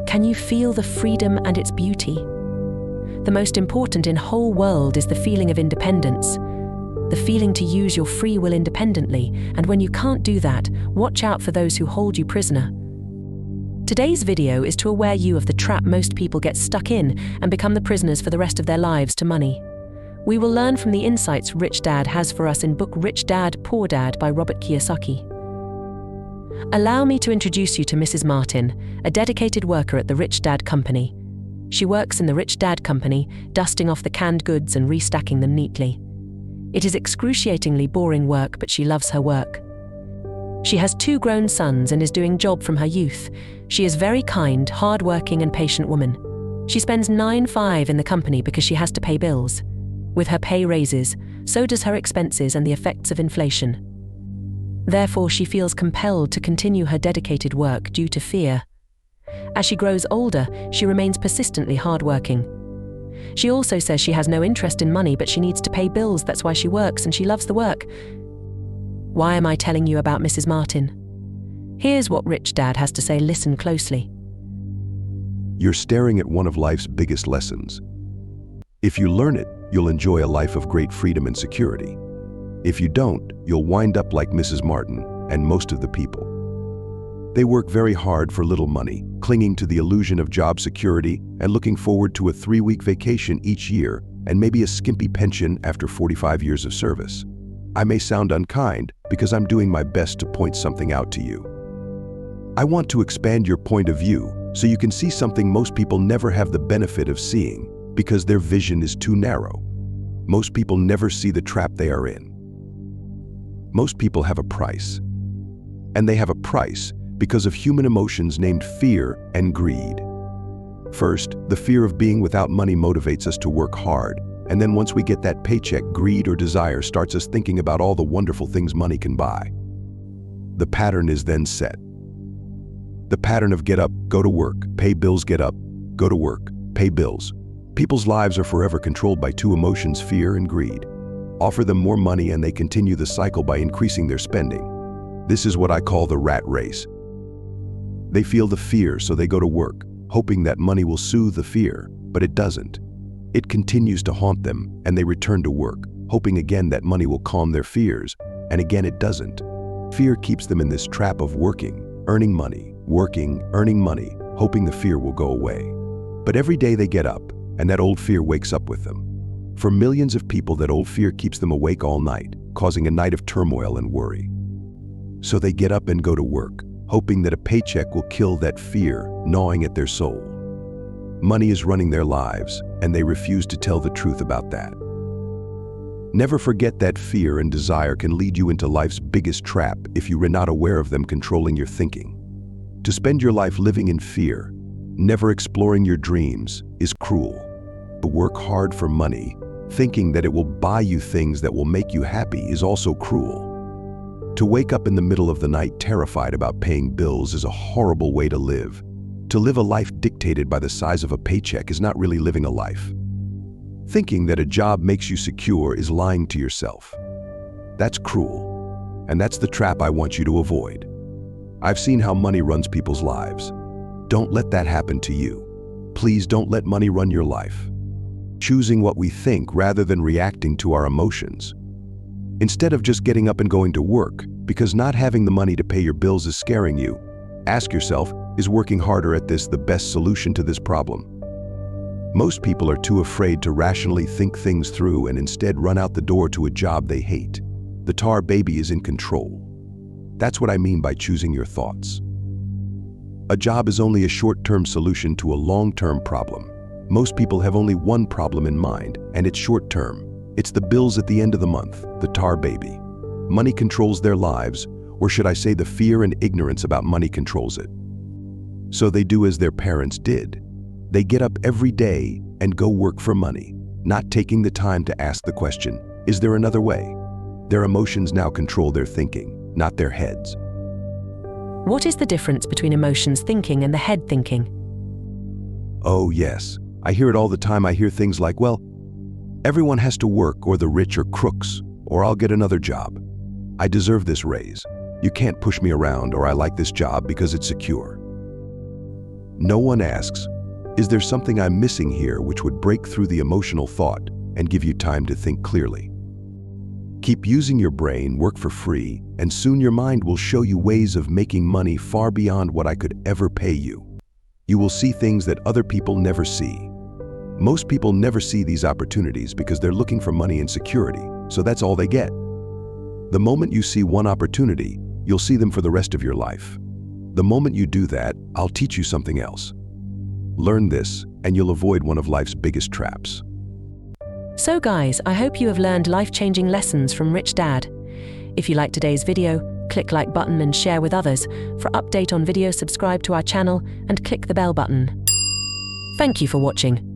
Can you feel the freedom and its beauty? The most important in whole world is the feeling of independence, the feeling to use your free will independently, and when you can't do that, watch out for those who hold you prisoner. Today's video is to aware you of the trap most people get stuck in and become the prisoners for the rest of their lives to money. We will learn from the insights Rich Dad has for us in book Rich Dad, Poor Dad by Robert Kiyosaki. Allow me to introduce you to Mrs. Martin, a dedicated worker at the Rich Dad Company. She works in the Rich Dad Company, dusting off the canned goods and restacking them neatly. It is excruciatingly boring work, but she loves her work. She has 2 grown sons and is doing job from her youth. She is very kind, hard-working and patient woman. She spends 9/5 in the company because she has to pay bills. With her pay raises, so does her expenses and the effects of inflation. Therefore, she feels compelled to continue her dedicated work due to fear. As she grows older, she remains persistently hardworking. She also says she has no interest in money, but she needs to pay bills. That's why she works, and she loves the work. Why am I telling you about Mrs. Martin? Here's what Rich Dad has to say. Listen closely. You're staring at one of life's biggest lessons. If you learn it, you'll enjoy a life of great freedom and security. If you don't, you'll wind up like Mrs. Martin and most of the people. They work very hard for little money, clinging to the illusion of job security and looking forward to a 3-week vacation each year and maybe a skimpy pension after 45 years of service. I may sound unkind because I'm doing my best to point something out to you. I want to expand your point of view so you can see something most people never have the benefit of seeing because their vision is too narrow. Most people never see the trap they are in. Most people have a price. And they have a price because of human emotions named fear and greed. First, the fear of being without money motivates us to work hard, and then once we get that paycheck, greed or desire starts us thinking about all the wonderful things money can buy. The pattern is then set. The pattern of get up, go to work, pay bills, get up, go to work, pay bills. People's lives are forever controlled by 2 emotions, fear and greed. Offer them more money and they continue the cycle by increasing their spending. This is what I call the rat race. They feel the fear, so they go to work, hoping that money will soothe the fear, but it doesn't. It continues to haunt them, and they return to work, hoping again that money will calm their fears, and again it doesn't. Fear keeps them in this trap of working, earning money, working, earning money, hoping the fear will go away. But every day they get up, and that old fear wakes up with them. For millions of people, that old fear keeps them awake all night, causing a night of turmoil and worry. So they get up and go to work, hoping that a paycheck will kill that fear gnawing at their soul. Money is running their lives, and they refuse to tell the truth about that. Never forget that fear and desire can lead you into life's biggest trap if you are not aware of them controlling your thinking. To spend your life living in fear, never exploring your dreams, is cruel. To work hard for money, thinking that it will buy you things that will make you happy, is also cruel. To wake up in the middle of the night terrified about paying bills is a horrible way to live. To live a life dictated by the size of a paycheck is not really living a life. Thinking that a job makes you secure is lying to yourself. That's cruel, and that's the trap I want you to avoid. I've seen how money runs people's lives. Don't let that happen to you. Please don't let money run your life. Choosing what we think rather than reacting to our emotions. Instead of just getting up and going to work, because not having the money to pay your bills is scaring you, ask yourself, is working harder at this the best solution to this problem? Most people are too afraid to rationally think things through and instead run out the door to a job they hate. The tar baby is in control. That's what I mean by choosing your thoughts. A job is only a short-term solution to a long-term problem. Most people have only one problem in mind, and it's short-term. It's the bills at the end of the month, the tar baby. Money controls their lives, or should I say the fear and ignorance about money controls it. So they do as their parents did. They get up every day and go work for money, not taking the time to ask the question, is there another way? Their emotions now control their thinking, not their heads. What is the difference between emotions thinking and the head thinking? Oh yes, I hear it all the time. I hear things like, well, everyone has to work, or the rich are crooks, or I'll get another job. I deserve this raise. You can't push me around, or I like this job because it's secure. No one asks, is there something I'm missing here which would break through the emotional thought and give you time to think clearly? Keep using your brain, work for free, and soon your mind will show you ways of making money far beyond what I could ever pay you. You will see things that other people never see. Most people never see these opportunities because they're looking for money and security, so that's all they get. The moment you see one opportunity, you'll see them for the rest of your life. The moment you do that, I'll teach you something else. Learn this, and you'll avoid one of life's biggest traps. So guys, I hope you have learned life-changing lessons from Rich Dad. If you liked today's video, click like button and share with others. For update on videos, subscribe to our channel and click the bell button. Thank you for watching.